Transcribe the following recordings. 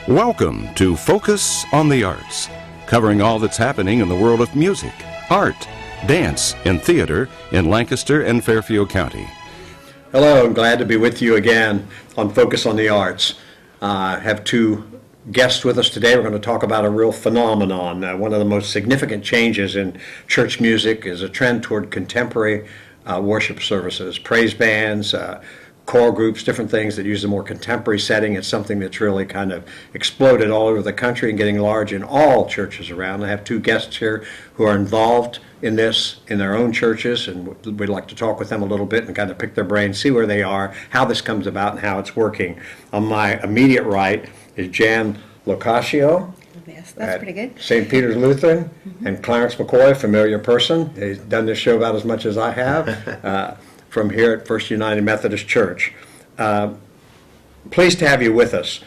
Welcome to Focus on the Arts, covering all that's happening in the world of music, art, dance, and theater in Lancaster and Fairfield County. Hello, I'm glad to be with you again on Focus on the Arts. I have two guests with us today. We're going to talk about a real phenomenon. One of the most significant changes in church music is a trend toward contemporary worship services, praise bands, choral groups, different things that use a more contemporary setting. It's something that's really kind of exploded all over the country and getting large in all churches around. I have two guests here who are involved in this in their own churches, and we'd like to talk with them a little bit and kind of pick their brains, see where they are, how this comes about, and how it's working. On my immediate right is Jan Locascio. Yes, that's pretty good. St. Peter's Lutheran, and Clarence McCoy, familiar person. He's done this show about as much as I have. From here at First United Methodist Church. Pleased to have you with us.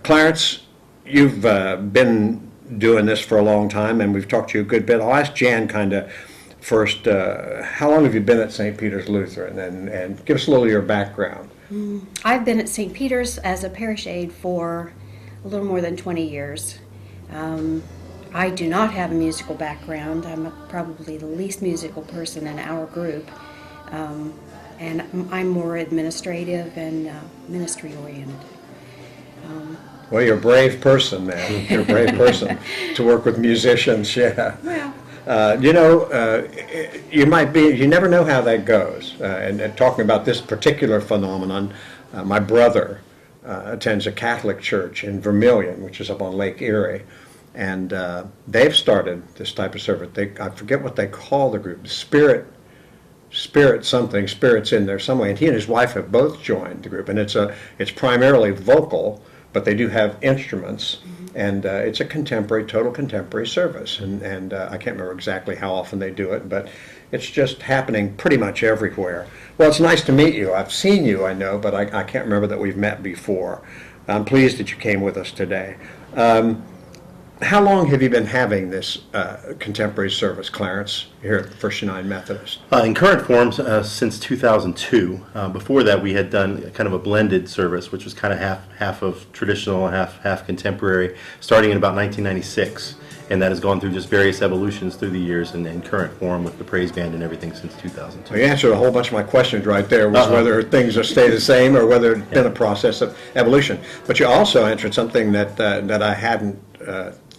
Clarence, you've been doing this for a long time, and we've talked to you a good bit. I'll ask Jan kind of first, how long have you been at St. Peter's Lutheran, and give us a little of your background. I've been at St. Peter's as a parish aide for a little more than 20 years. I do not have a musical background. I'm probably the least musical person in our group. And I'm more administrative and ministry oriented. Well, you're a brave person, man. You're a brave person to work with musicians, yeah. Well, you might be, you never know how that goes. And talking about this particular phenomenon, my brother attends a Catholic church in Vermilion, which is up on Lake Erie. And they've started this type of service. I forget what they call the group, Spirit's in there some way, and he and his wife have both joined the group, and it's primarily vocal, but they do have instruments, and it's a total contemporary service, and I can't remember exactly how often they do it, but it's just happening pretty much everywhere. Well, it's nice to meet you. I've seen you, I know, but I can't remember that we've met before. I'm pleased that you came with us today. How long have you been having this contemporary service, Clarence, here at First United Methodist? In current forms, since 2002. Before that, we had done kind of a blended service, which was kind of half of traditional, half contemporary, starting in about 1996. And that has gone through just various evolutions through the years and in current form with the praise band and everything since 2002. Well, you answered a whole bunch of my questions right there, was whether things have stayed the same or whether it's been a process of evolution. But you also answered something that I hadn't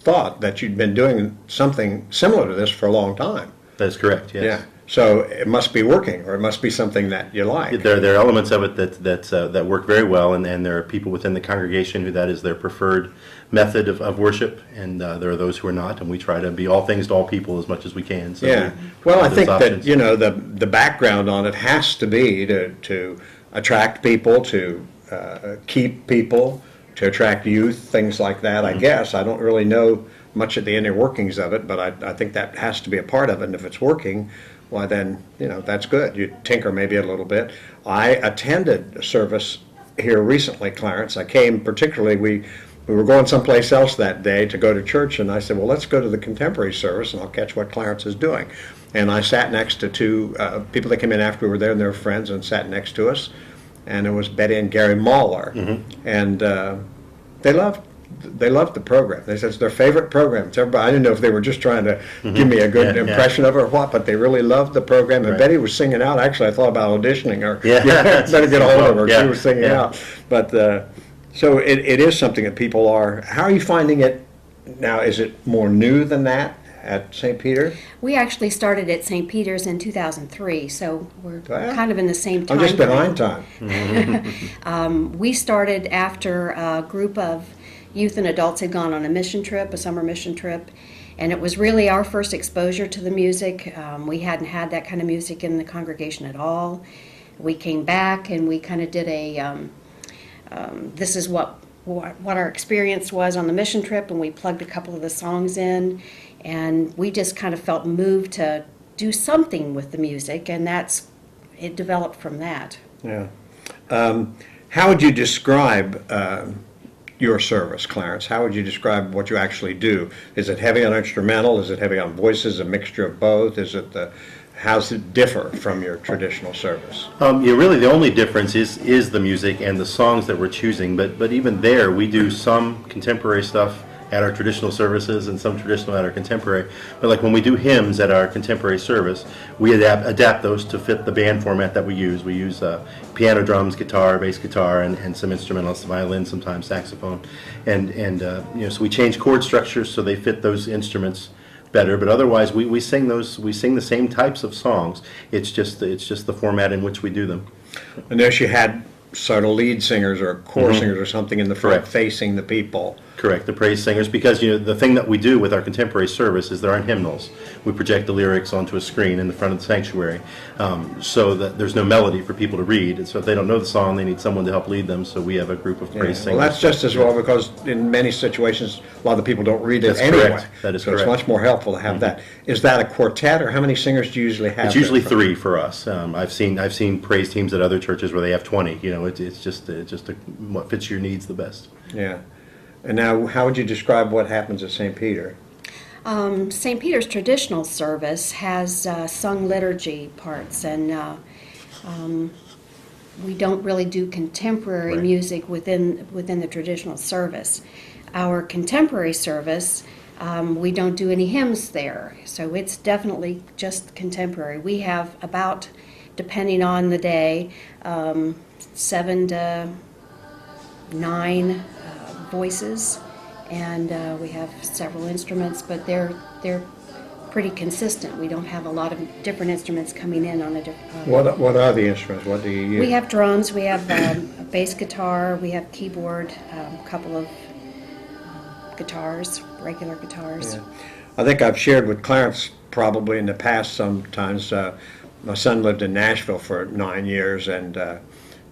thought, that you'd been doing something similar to this for a long time. That is correct, yes. Yeah. So it must be working, or it must be something that you like. There are elements of it that work very well, and there are people within the congregation who that is their preferred method of worship, and there are those who are not, and we try to be all things to all people as much as we can. So yeah. Well, I think that, the background on it has to be to attract people, to keep people, to attract youth, things like that, I guess. I don't really know much of the inner workings of it, but I think that has to be a part of it, and if it's working, why then, that's good. You tinker maybe a little bit. I attended a service here recently, Clarence. I came particularly, we were going someplace else that day to go to church, and I said, well, let's go to the contemporary service, and I'll catch what Clarence is doing. And I sat next to two people that came in after we were there, and they were friends, and sat next to us. And it was Betty and Gary Mahler, and they loved the program. They said it's their favorite program. It's everybody. I didn't know if they were just trying to give me a good impression of her or what, but they really loved the program. And Betty was singing out. Actually, I thought about auditioning her. Better get a hold of her. She was singing out. But so it is something that people are. How are you finding it now? Is it more new than that at St. Peter? we actually started at St. Peter's in 2003, so we're kind of in the same time. I'm just behind time. We started after a group of youth and adults had gone on a mission trip, a summer mission trip, and it was really our first exposure to the music. We hadn't had that kind of music in the congregation at all. We came back and we kind of did a, this is what our experience was on the mission trip, and we plugged a couple of the songs in, and we just kind of felt moved to do something with the music, and it developed from that. Yeah. How would you describe your service, Clarence? How would you describe what you actually do? Is it heavy on instrumental? Is it heavy on voices, a mixture of both? Is it how's it differ from your traditional service? Yeah, really, the only difference is the music and the songs that we're choosing. But even there, we do some contemporary stuff at our traditional services and some traditional at our contemporary. But like when we do hymns at our contemporary service, we adapt those to fit the band format that we use. We use piano, drums, guitar, bass guitar, and some instrumentals, violin, sometimes saxophone, and so we change chord structures so they fit those instruments better. But otherwise, we sing the same types of songs. It's just the format in which we do them. I noticed you had sort of lead singers or choir singers or something in the front Correct. facing the people. Correct, the praise singers, because the thing that we do with our contemporary service is there aren't hymnals. We project the lyrics onto a screen in the front of the sanctuary, so that there's no melody for people to read. And so if they don't know the song, they need someone to help lead them. So we have a group of praise singers. Well, that's just as well, because in many situations, a lot of the people don't read it That's anyway. correct. That is so correct. it's much more helpful to have that. Is that a quartet, or how many singers do you usually have? It's usually there? 3 for us. I've seen praise teams at other churches where they have 20. It's just what fits your needs the best. Yeah. And now, how would you describe what happens at St. Peter? St. Peter's traditional service has sung liturgy parts, and we don't really do contemporary Right. music within the traditional service. Our contemporary service, we don't do any hymns there, so it's definitely just contemporary. We have about, depending on the day, 7 to 9 voices, and we have several instruments, but they're pretty consistent. We don't have a lot of different instruments coming in on a different. What are the instruments? What do you use? We have drums, we have a bass guitar, we have keyboard, a couple of guitars, regular guitars. Yeah. I think I've shared with Clarence probably in the past sometimes. My son lived in Nashville for 9 years, and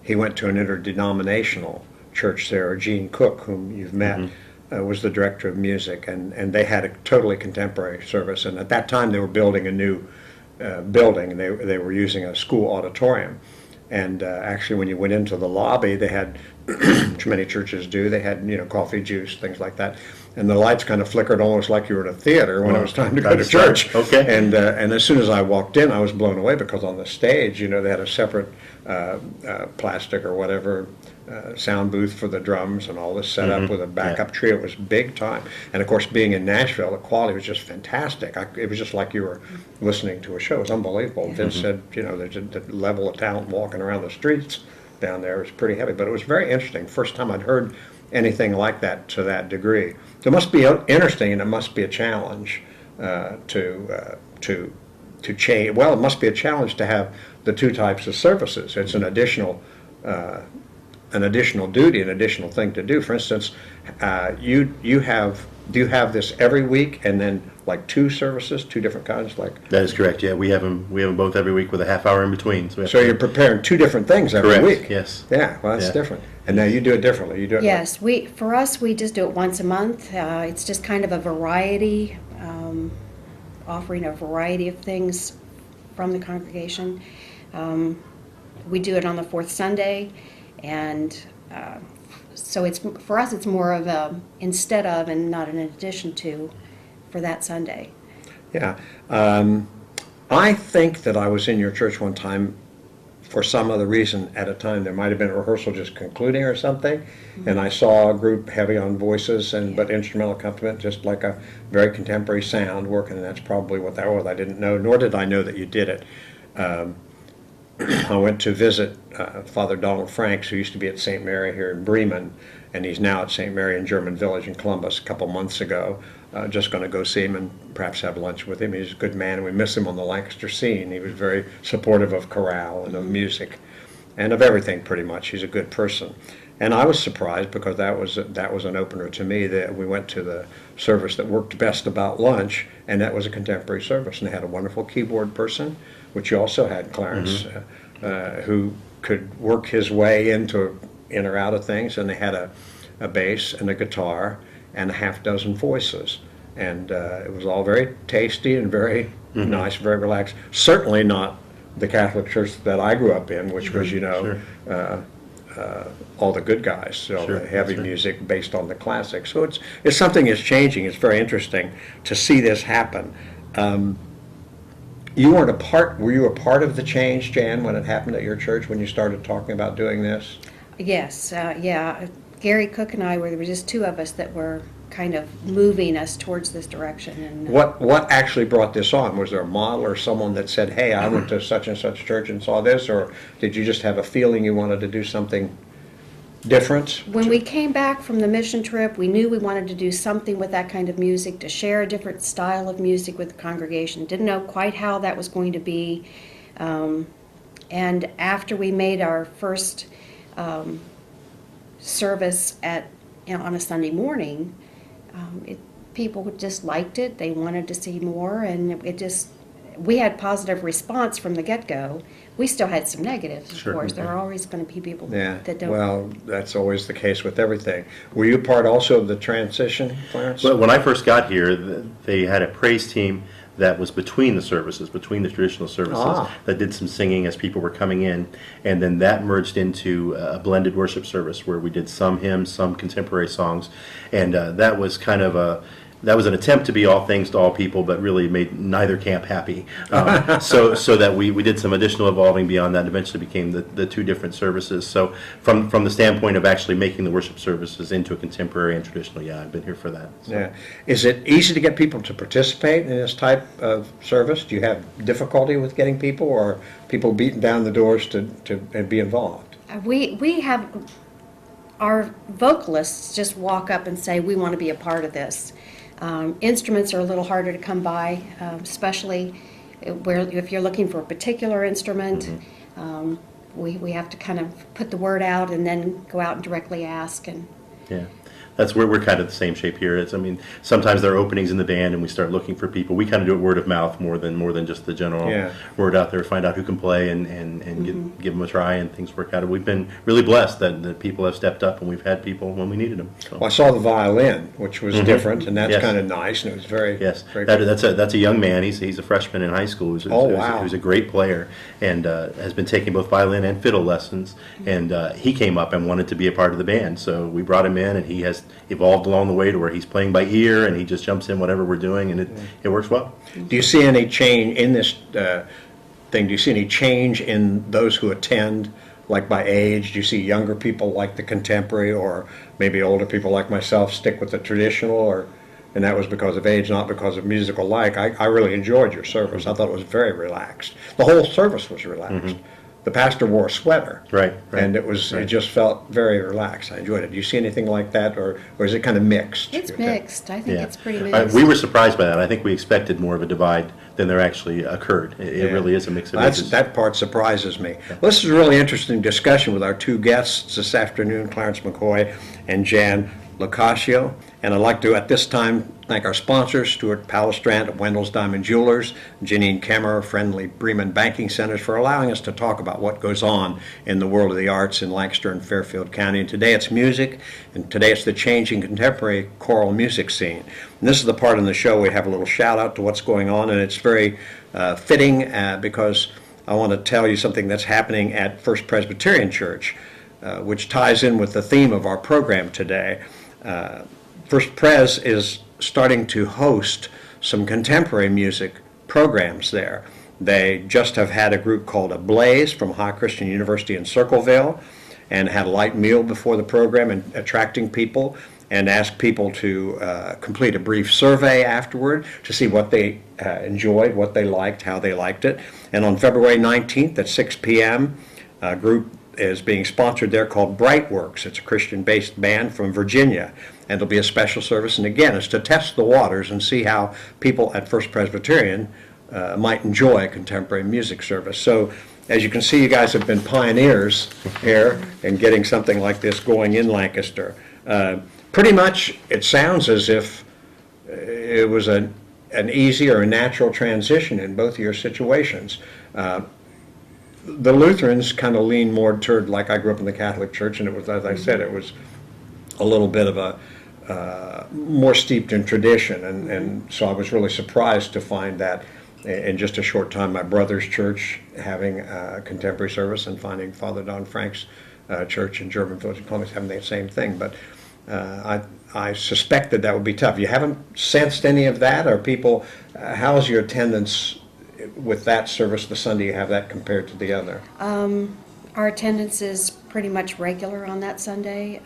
he went to an interdenominational church there. Gene Cook, whom you've met, was the director of music, and they had a totally contemporary service. And at that time, they were building a new building. They were using a school auditorium. And actually, when you went into the lobby, they had, which many churches do, they had coffee, juice, things like that. And the lights kind of flickered almost like you were in a theater when it was time to go to church. Okay. And as soon as I walked in, I was blown away, because on the stage, they had a separate plastic or whatever sound booth for the drums, and all this set up with a backup trio. It was big time. And of course, being in Nashville, the quality was just fantastic. It was just like you were listening to a show. It was unbelievable. Vince said, there's the level of talent walking around the streets down there was pretty heavy. But it was very interesting. First time I'd heard anything like that to that degree. So it must be interesting, and it must be a challenge to change. Well, it must be a challenge to have the two types of services. It's an additional duty, an additional thing to do. For instance, do you have this every week, and then like 2 services, 2 different kinds, like? That is correct. Yeah, we have them both every week with a half hour in between. So you're preparing 2 different things every Correct, week. yes. Yeah, well, that's Yeah. different. And now you do it differently. You do it. Yes, for us, we just do it once a month. It's just kind of a variety, offering a variety of things from the congregation. We do it on the 4th Sunday, and so for us, it's more of a instead of and not an addition to for that Sunday. Yeah. I think that I was in your church one time for some other reason at a time. There might have been a rehearsal just concluding or something, and I saw a group heavy on voices but instrumental accompaniment, just like a very contemporary sound working, and that's probably what that was. I didn't know, nor did I know that you did it. I went to visit Father Donald Franks, who used to be at St. Mary here in Bremen, and he's now at St. Mary in German Village in Columbus a couple months ago. Just going to go see him and perhaps have lunch with him. He's a good man, and we miss him on the Lancaster scene. He was very supportive of chorale and of music and of everything pretty much. He's a good person. And I was surprised, because that was an opener to me, that we went to the service that worked best about lunch, and that was a contemporary service. And they had a wonderful keyboard person, which you also had, Clarence, who could work his way in or out of things. And they had a bass and a guitar and a half dozen voices. And it was all very tasty and very nice, very relaxed. Certainly not the Catholic Church that I grew up in, which was, all the good guys, so Sure, the heavy that's right. music based on the classics. So it's something is changing. It's very interesting to see this happen. you weren't a part, were you a part of the change, Jan, when it happened at your church, when you started talking about doing this? Yes, yeah. Gary Cook and I there were just two of us that were kind of moving us towards this direction. And What actually brought this on? Was there a model or someone that said, hey, I went to such and such church and saw this, or did you just have a feeling you wanted to do something different? when we came back from the mission trip, we knew we wanted to do something with that kind of music, to share a different style of music with the congregation. Didn't know quite how that was going to be. And after we made our first service on a Sunday morning, people just liked it. They wanted to see more, and we had positive response from the get-go. We still had some negatives, of Sure. course. There are always going to be people Yeah, that don't. well, that's always the case with everything. Were you part also of the transition, Clarence? But when I first got here, they had a praise team that was between the services, between the traditional services, that did some singing as people were coming in, and then that merged into a blended worship service where we did some hymns, some contemporary songs, and that was kind of that was an attempt to be all things to all people, but really made neither camp happy. So that we did some additional evolving beyond that, and eventually became the two different services. So from the standpoint of actually making the worship services into a contemporary and traditional, yeah, I've been here for that. So. Yeah. Is it easy to get people to participate in this type of service? Do you have difficulty with getting people, or people beating down the doors to be involved? We have our vocalists just walk up and say, we want to be a part of this. Instruments are a little harder to come by, especially if you're looking for a particular instrument. We have to kind of put the word out and then go out and directly ask. And Yeah, that's where we're kind of the same shape here. Sometimes there are openings in the band, and we start looking for people. We kind of do it word of mouth more than just the general word out there. Find out who can play and give them a try, and things work out. We've been really blessed that people have stepped up, and we've had people when we needed them. So. Well, I saw the violin, which was different, and that's kind of nice, and it was very very that's a young man. He's a freshman in high school. Who's a great player, and has been taking both violin and fiddle lessons. And he came up and wanted to be a part of the band, so we brought him in, and he has evolved along the way to where he's playing by ear, and he just jumps in whatever we're doing, and it works well. Do you see any change in this thing? Do you see any change in those who attend, like by age? Do you see younger people like the contemporary, or maybe older people like myself stick with the traditional, and that was because of age, not because of musical like? I really enjoyed your service. I thought it was very relaxed. The whole service was relaxed. The pastor wore a sweater, right. And it just felt very relaxed. I enjoyed it. Do you see anything like that, or is it kind of mixed? it's mixed. I think it's pretty mixed. We were surprised by that. I think we expected more of a divide than there actually occurred. It really is a mix of ages. That part surprises me. Well, this is a really interesting discussion with our two guests this afternoon, Clarence McCoy and Jan Locascio. And I'd like to, at this time, thank our sponsors, Stuart Palestrant of Wendell's Diamond Jewelers, Janine Kemmer of Friendly Bremen Banking Centers, for allowing us to talk about what goes on in the world of the arts in Lancaster and Fairfield County. And today it's music, and today it's the changing contemporary choral music scene. And this is the part in the show we have a little shout out to what's going on, and it's very fitting because I want to tell you something that's happening at First Presbyterian Church, which ties in with the theme of our program today. First Pres is starting to host some contemporary music programs there. They just have had a group called Ablaze from High Christian University in Circleville, and had a light meal before the program, and attracting people, and asked people to complete a brief survey afterward to see what they enjoyed, what they liked, how they liked it. And on February 19th at 6 p.m., a group is being sponsored there called Brightworks. It's a Christian-based band from Virginia, and it'll be a special service. And again, it's to test the waters and see how people at First Presbyterian might enjoy a contemporary music service. So, as you can see, you guys have been pioneers here in getting something like this going in Lancaster. Pretty much, it sounds as if it was an easy or a natural transition in both of your situations. The Lutherans kind of lean more toward, like I grew up in the Catholic Church, and it was, as I said, it was a little bit of a more steeped in tradition, and so I was really surprised to find that in just a short time, my brother's church having a contemporary service, and finding Father Don Frank's church in German Village, Columbus, having the same thing. But I suspected that would be tough. You haven't sensed any of that, or people? How's your attendance with that service, the Sunday you have that compared to the other? Our attendance is pretty much regular on that Sunday.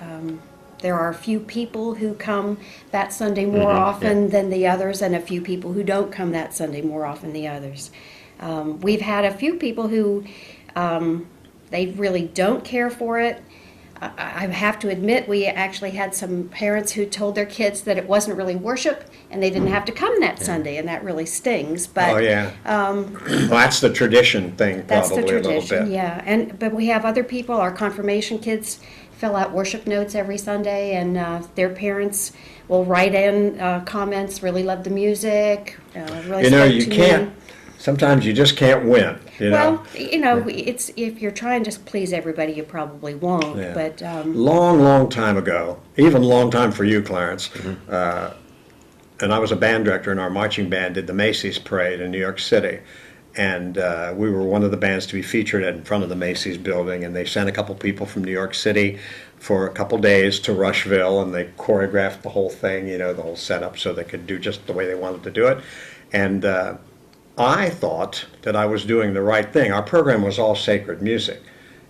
There are a few people who come that Sunday more often than the others, and a few people who don't come that Sunday more often than the others. We've had a few people who they really don't care for it. I have to admit, we actually had some parents who told their kids that it wasn't really worship and they didn't have to come that Sunday, and that really stings. But Oh, yeah. Well, that's the tradition thing, that's the probably, a little tradition, bit. yeah. But we have other people. Our confirmation kids fill out worship notes every Sunday, and their parents will write in comments. Really love the music. Really You know, spoke you to me. can't, sometimes you just can't win, you know? Well, it's if you're trying to please everybody, you probably won't. Yeah. But Long time ago, even a long time for you, Clarence, Mm-hmm. and I was a band director in our marching band, did the Macy's Parade in New York City. And we were one of the bands to be featured in front of the Macy's building, and they sent a couple people from New York City for a couple days to Rushville, and they choreographed the whole thing, you know, the whole setup, so they could do just the way they wanted to do it. And I thought that I was doing the right thing. Our program was all sacred music,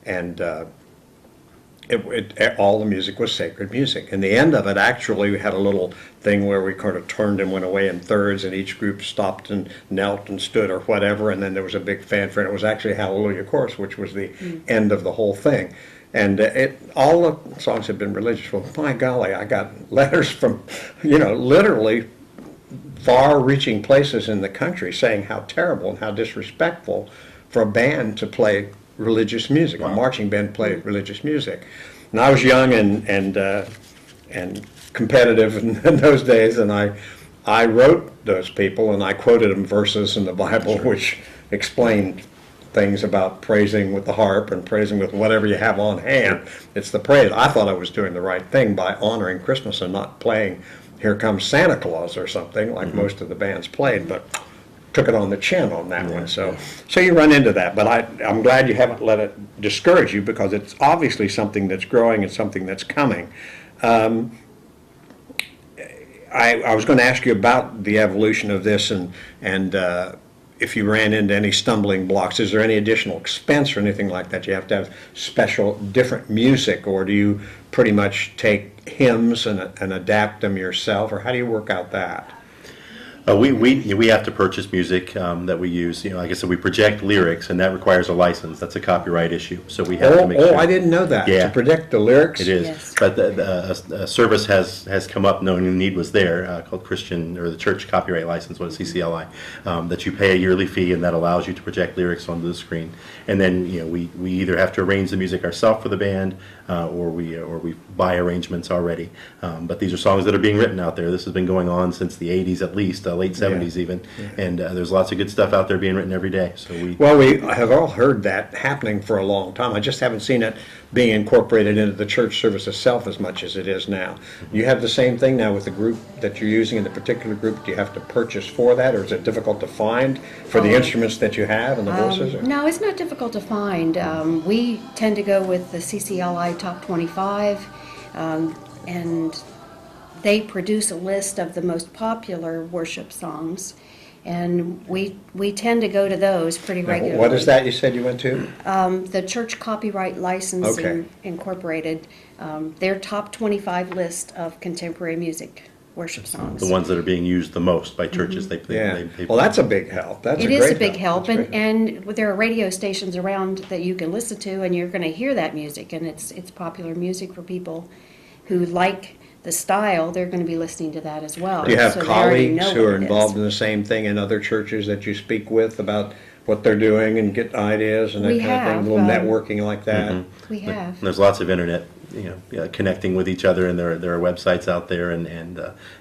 and all the music was sacred music. And the end of it, actually, we had a little thing where we kind of turned and went away in thirds, and each group stopped and knelt and stood or whatever, and then there was a big fanfare, and it was actually a Hallelujah chorus, which was the end of the whole thing. And all the songs had been religious. Well, my golly, I got letters from, you know, literally far-reaching places in the country saying how terrible and how disrespectful for a band to play religious music, a marching band play religious music. And I was young and competitive in those days, and I wrote those people, and I quoted them verses in the Bible which explained things about praising with the harp and praising with whatever you have on hand. It's the praise. I thought I was doing the right thing by honoring Christmas and not playing Here Comes Santa Claus or something like most of the bands played, but took it on the chin on that one. So you run into that, but I'm glad you haven't let it discourage you, because it's obviously something that's growing and something that's coming. I was going to ask you about the evolution of this, and if you ran into any stumbling blocks. Is there any additional expense or anything like that? You have to have special, different music, or do you pretty much take hymns and adapt them yourself, or how do you work out that? We have to purchase music that we use. You know, like I said, we project lyrics, and that requires a license. That's a copyright issue. So we have to make sure. Oh, I didn't know that. Yeah. To project the lyrics? It is. Yes. But a service has come up, knowing the need was there, called Christian, or the Church Copyright License, what is CCLI, that you pay a yearly fee, and that allows you to project lyrics onto the screen. And then, you know, we either have to arrange the music ourselves for the band, or we buy arrangements already. But these are songs that are being written out there. This has been going on since the 80s at least, late 70s even. And there's lots of good stuff out there being written every day. So we have all heard that happening for a long time. I just haven't seen it being incorporated into the church service itself as much as it is now. You have the same thing now with the group that you're using in the particular group. Do you have to purchase for that, or is it difficult to find for the instruments that you have and the voices? Or? No, it's not difficult to find. We tend to go with the CCLI Top 25, and they produce a list of the most popular worship songs, and we tend to go to those pretty regularly. What is that you said you went to? The Church Copyright Licensing Okay. Incorporated, their top 25 list of contemporary music worship songs. the ones that are being used the most by churches, they Yeah. Well, that's a big help. That's It a is great a big help, That's great. and there are radio stations around that you can listen to, and you're going to hear that music, and it's popular music for people who like the style. They're going to be listening to that as well. Do you have So they already colleagues know who what are it is. involved in the same thing in other churches that you speak with about what they're doing and get ideas and that We kind of thing? have, A little networking like that? We have. And there's lots of internet, connecting with each other, and there are websites out there and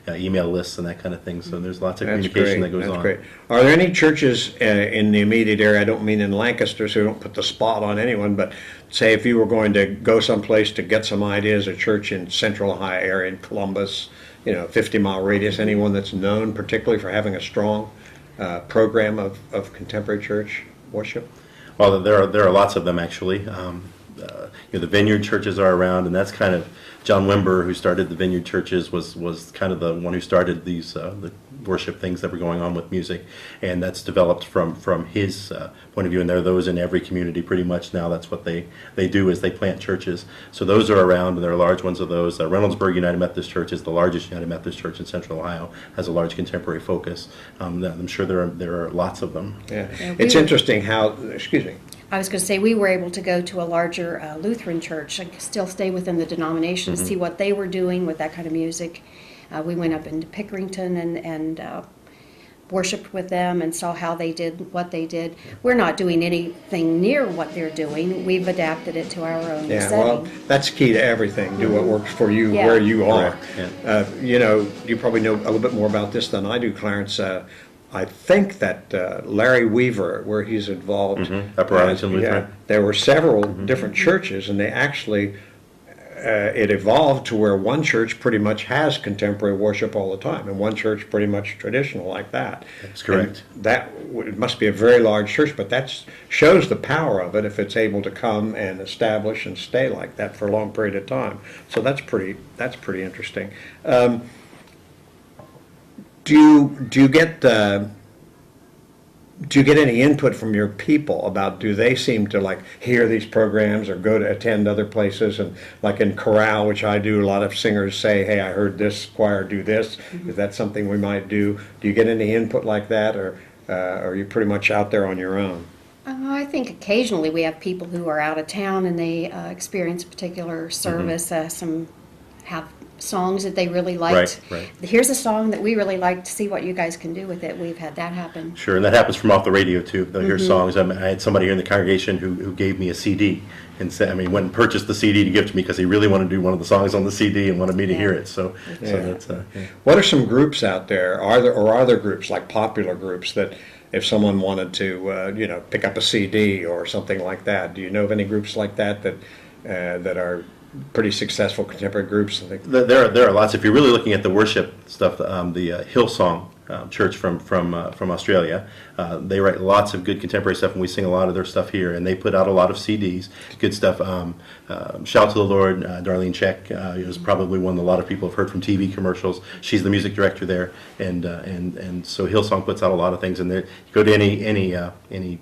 email lists and that kind of thing. So there's lots of That's communication great. that goes That's on. great. Are there any churches in the immediate area? I don't mean in Lancaster, so we don't put the spot on anyone. But say if you were going to go someplace to get some ideas, a church in Central Ohio area, in Columbus, 50-mile radius, anyone that's known particularly for having a strong program of contemporary church worship? Well, there are lots of them actually. The Vineyard churches are around, and that's kind of John Wimber, who started the Vineyard churches, was kind of the one who started these worship things that were going on with music, and that's developed from his point of view. And there are those in every community pretty much now. That's what they do, is they plant churches. So those are around, and there are large ones of those. Reynoldsburg United Methodist Church is the largest United Methodist Church in Central Ohio, has a large contemporary focus. I'm sure there are lots of them. Yeah, Yeah, it's interesting how. Excuse me. I was going to say, we were able to go to a larger Lutheran church and still stay within the denomination, see what they were doing with that kind of music. We went up into Pickerington and worshiped with them and saw how they did what they did. We're not doing anything near what they're doing. We've adapted it to our own Yeah, setting. well, that's key to everything. Do what works for you, Yeah. where you are. Correct, You know, you probably know a little bit more about this than I do, Clarence. I think that Larry Weaver, where he's involved, Upper Arlington Lutheran. there were several different churches, and they actually it evolved to where one church pretty much has contemporary worship all the time, and one church pretty much traditional like that. That's correct. And it must be a very large church, but that shows the power of it if it's able to come and establish and stay like that for a long period of time. So that's pretty interesting. Do you get any input from your people about, do they seem to like hear these programs or go to attend other places? And like in chorale, which I do, a lot of singers say, hey, I heard this choir do this. Is that something we might do? Do you get any input like that, or are you pretty much out there on your own? I think occasionally we have people who are out of town and they experience a particular service. Some have songs that they really liked. Right. Here's a song that we really like, to see what you guys can do with it. We've had that happen. Sure, and that happens from off the radio too. They'll hear songs. I had somebody here in the congregation who gave me a CD and said, went and purchased the CD to give to me because he really wanted to do one of the songs on the CD and wanted me to hear it. So that's What are some groups out there? Are there groups, like popular groups, that if someone wanted to pick up a CD or something like that? Do you know of any groups like that that are pretty successful contemporary groups? There are lots. If you're really looking at the worship stuff, the Hillsong Church from Australia, they write lots of good contemporary stuff, and we sing a lot of their stuff here. And they put out a lot of CDs, good stuff. Shout to the Lord, Darlene Check is probably one that a lot of people have heard from TV commercials. She's the music director there, and so Hillsong puts out a lot of things. And there, you go to any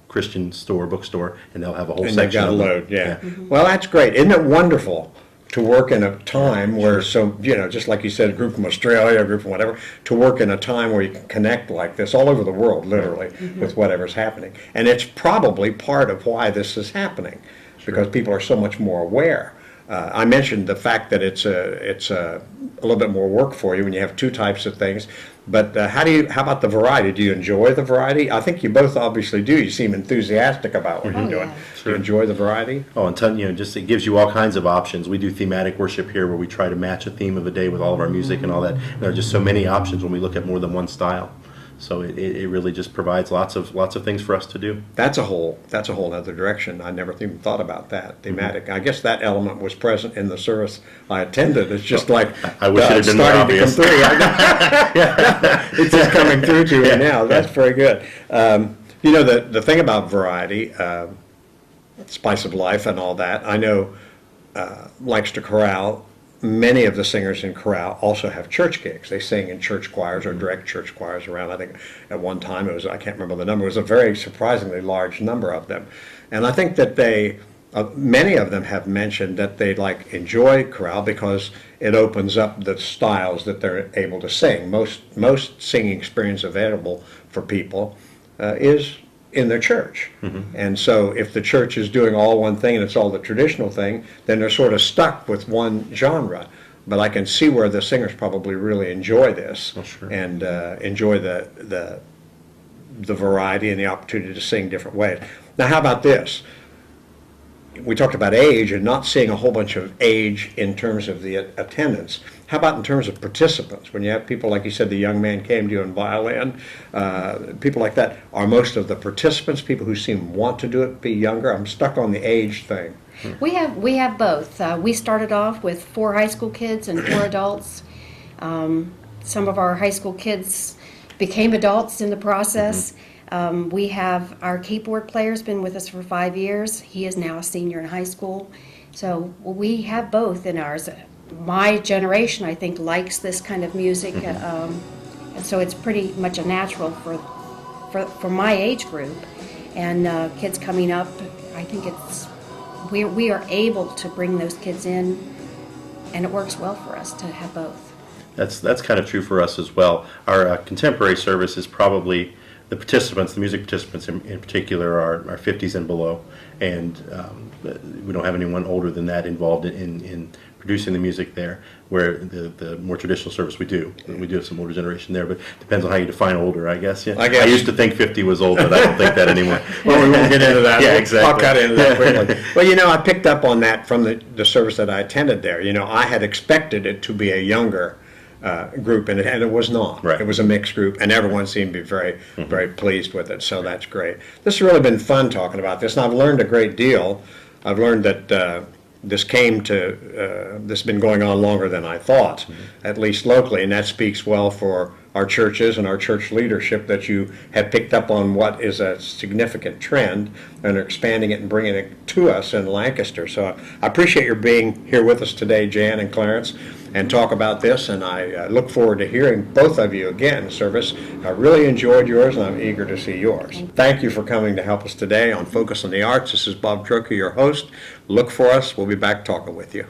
Christian store, bookstore, and they'll have a whole And section. they've got a of them. load, yeah. Well, that's great. Isn't it wonderful to work in a time where, just like you said, a group from Australia, a group from whatever, to work in a time where you can connect like this all over the world, literally, with whatever's happening. And it's probably part of why this is happening, because people are so much more aware. I mentioned the fact that it's a little bit more work for you when you have two types of things. But how about the variety? Do you enjoy the variety? I think you both obviously do. You seem enthusiastic about what you're doing. Yeah. Do you enjoy the variety? Oh, and just it gives you all kinds of options. We do thematic worship here, where we try to match a theme of a day with all of our music and all that. And there are just so many options when we look at more than one style. So it really just provides lots of things for us to do. That's a whole other direction. I never even thought about that. Thematic. I guess that element was present in the service I attended. It's just like I wish it had been more starting to come obvious. through. It's just coming through to me now. That's very good. The thing about variety, spice of life and all that. I know Lancaster Chorale. Many of the singers in chorale also have church gigs. They sing in church choirs or direct church choirs around. I think at one time I can't remember the number, it was a very surprisingly large number of them. And I think that many of them have mentioned that they enjoy chorale because it opens up the styles that they're able to sing. Most singing experience available for people is in their church. And so if the church is doing all one thing and it's all the traditional thing, then they're sort of stuck with one genre. But I can see where the singers probably really enjoy this. Oh, sure. And enjoy the variety and the opportunity to sing different ways. Now, how about this? We talked about age and not seeing a whole bunch of age in terms of the attendance. How about in terms of participants? When you have people, like you said, the young man came to you in violin, people like that, are most of the participants people who want to do it be younger? I'm stuck on the age thing. We have both. We started off with 4 high school kids and 4 adults. Some of our high school kids became adults in the process. We have our keyboard player's been with us for 5 years. He is now a senior in high school. So we have both in ours. My generation, I think, likes this kind of music, And so it's pretty much a natural for my age group. And kids coming up, I think we are able to bring those kids in, and it works well for us to have both. That's kind of true for us as well. Our contemporary service is probably the participants, the music participants in particular, are 50s and below, and we don't have anyone older than that involved in producing the music there. Where the more traditional service we do have some older generation there, but depends on how you define older, I guess. Yeah. I used to think 50 was old, but I don't think that anymore. Well, we won't get into that. Yeah, exactly. I'll cut into that quickly. Well, I picked up on that from the service that I attended there. I had expected it to be a younger group, and it was not. Right. It was a mixed group, and everyone seemed to be very, very pleased with it, so that's great. This has really been fun talking about this, and I've learned a great deal. I've learned that this has been going on longer than I thought, at least locally, and that speaks well for our churches and our church leadership, that you have picked up on what is a significant trend and are expanding it and bringing it to us in Lancaster. So I appreciate your being here with us today, Jan and Clarence, and talk about this, and I look forward to hearing both of you again in service. I really enjoyed yours, and I'm eager to see yours. Thank you for coming to help us today on Focus on the Arts. This is Bob Troker, your host. Look for us. We'll be back talking with you.